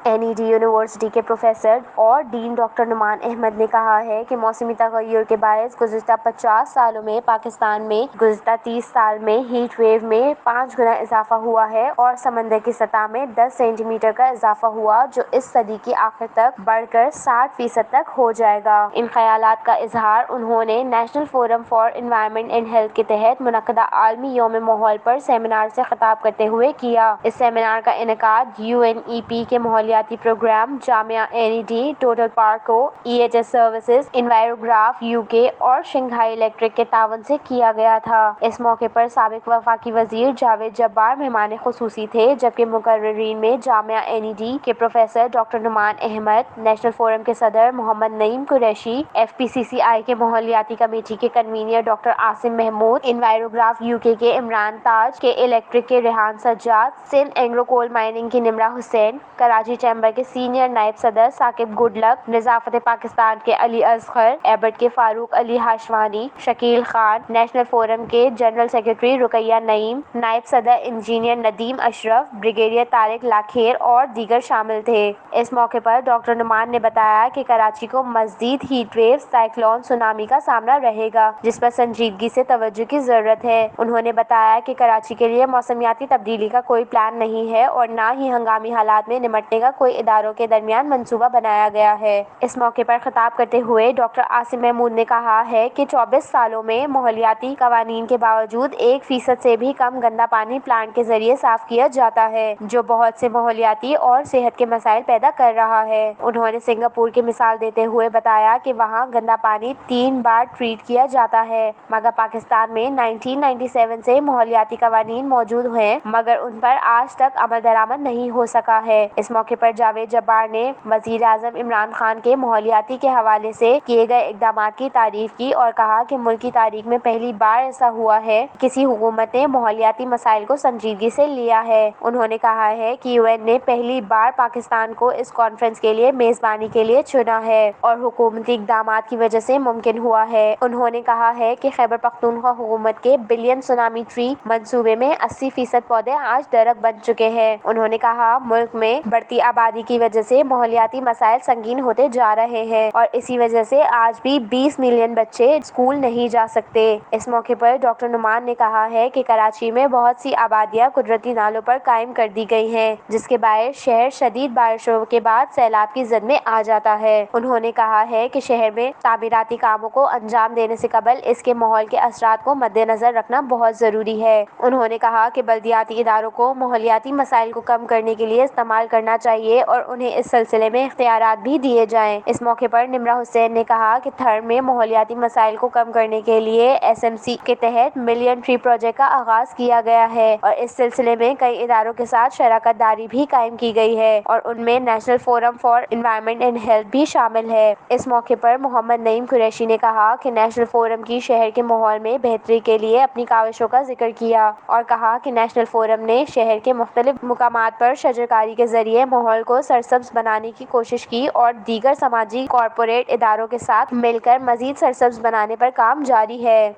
NED university کے professor اور ڈین doctor Nauman Ahmad نے کہا ہے کہ موسمی تغیر کے باعث گزشتہ 50 سالوں میں پاکستان میں گزشتہ 30 سال میں ہیٹ ویو میں 5 گنا اضافہ ہوا ہے اور سمندر کی سطح میں 10 سینٹی میٹر کا اضافہ ہوا، جو اس صدی کی آخر تک بڑھ کر 60% تک ہو جائے گا۔ ان خیالات کا اظہار انہوں نے national forum for environment and health کے تحت منعقدہ عالمی یوم ماحول پر سیمینار سے خطاب کرتے ہوئے کیا۔ اس سیمینار کا انعقاد UNEP کے ماحولیاتی پروگرام جامعہ NED، ٹوٹل پارکو، EHS سروسز، انوائروگراف UK اور شنگھائی الیکٹرک کے تعاون سے کیا گیا تھا۔ اس موقع پر سابق وفاقی وزیر جاوید جبار مہمان خصوصی تھے، جبکہ مقررین میں جامعہ NED کے professor doctor Nauman Ahmed, national forum کے صدر محمد نعیم قریشی، FPCCI کے ماحولیاتی کمیٹی کے convener doctor Asim Mahmood, Envirograf UK کے عمران تاج، کے الیکٹرک کے ریحان سجاد، سندھ اینگرو کول مائننگ کی نمرہ حسین، کراچی چیمبر کے سینئر نائب صدر ثاقب گڈلک، نظافت پاکستان کے علی اصغر، ایبٹ کے فاروق علی ہاشوانی، شکیل خان، نیشنل فورم کے جنرل سیکرٹری رقیہ نعیم، نائب صدر انجینئر ندیم اشرف، بریگیڈیئر طارق لاکھیر اور دیگر شامل تھے۔ اس موقع پر ڈاکٹر نعمان نے بتایا کہ کراچی کو مزید ہیٹ ویو، سائیکلون، سونامی کا سامنا رہے گا، جس پر سنجیدگی سے توجہ کی ضرورت ہے۔ انہوں نے بتایا کہ کراچی کے لیے موسمیاتی تبدیلی کا کوئی پلان نہیں ہے اور نہ ہی ہنگامی حالات میں نمٹنے کا کوئی اداروں کے درمیان منصوبہ بنایا گیا ہے۔ اس موقع پر خطاب کرتے ہوئے ڈاکٹر عاصم محمود نے کہا ہے کہ 24 سالوں میں ماحولیاتی قوانین کے باوجود 1% سے بھی کم گندا پانی پلانٹ کے ذریعے صاف کیا جاتا ہے، جو بہت سے ماحولیاتی اور صحت کے مسائل پیدا کر رہا ہے۔ انہوں نے سنگاپور کی مثال دیتے ہوئے بتایا کہ وہاں گندا پانی 3 بار ٹریٹ کیا جاتا ہے، مگر پاکستان میں 1997 سے ماحولیاتی قوانین موجود ہیں، مگر ان پر آج تک عمل درآمد نہیں ہو سکا ہے۔ اس موقع پر جاوید جبار نے وزیر اعظم عمران خان کے ماحولیاتی کے حوالے سے کیے گئے اقدامات کی تعریف کی اور کہا کہ ملک کی تاریخ میں پہلی بار ایسا ہوا ہے کہ کسی حکومت نے ماحولیاتی مسائل کو سنجیدگی سے لیا ہے۔ انہوں نے کہا ہے کہ UN نے پہلی بار پاکستان کو اس کانفرنس کے لیے میزبانی کے لیے چنا ہے اور حکومتی اقدامات کی وجہ سے ممکن ہوا ہے۔ انہوں نے کہا ہے کہ خیبر پختونخوا حکومت کے بلین سونامی ٹری منصوبے میں 80% پودے آج درخت بن چکے ہیں۔ انہوں نے کہا ملک میں بڑھتی آبادی کی وجہ سے ماحولیاتی مسائل سنگین ہوتے جا رہے ہیں اور اسی وجہ سے آج بھی 20 ملین بچے اسکول نہیں جا سکتے۔ اس موقع پر ڈاکٹر نعمان نے کہا ہے کہ کراچی میں بہت سی آبادیاں قدرتی نالوں پر قائم کر دی گئی ہیں، جس کے باعث شہر شدید بارشوں کے بعد سیلاب کی زد میں آ جاتا ہے۔ انہوں نے کہا ہے کہ شہر میں تعمیراتی کاموں کو انجام دینے سے قبل اس کے ماحول کے اثرات کو مد نظر رکھنا بہت ضروری ہے۔ انہوں نے کہا کہ بلدیاتی اداروں کو ماحولیاتی مسائل کو کم کرنے کے لیے استعمال کرنا چاہیے اور انہیں اس سلسلے میں اختیارات بھی دیے جائیں۔ اس موقع پر نمرہ حسین نے کہا کہ تھر میں ماحولیاتی مسائل کو کم کرنے کے لیے SMC کے تحت ملین ٹری پروجیکٹ کا آغاز کیا گیا ہے اور اس سلسلے میں کئی اداروں کے ساتھ شراکت داری بھی قائم کی گئی ہے اور ان میں national forum for environment and health بھی شامل ہے۔ اس موقع پر محمد نعیم قریشی نے کہا کہ نیشنل فورم کی شہر کے ماحول میں بہتری کے لیے اپنی کاوشوں کا ذکر کیا اور کہا کہ نیشنل فورم نے شہر کے مختلف مقامات پر شجرکاری کے ذریعے ماحول کو سرسبز بنانے کی کوشش کی اور دیگر سماجی کارپوریٹ اداروں کے ساتھ مل کر مزید سرسبز بنانے پر کام جاری ہے۔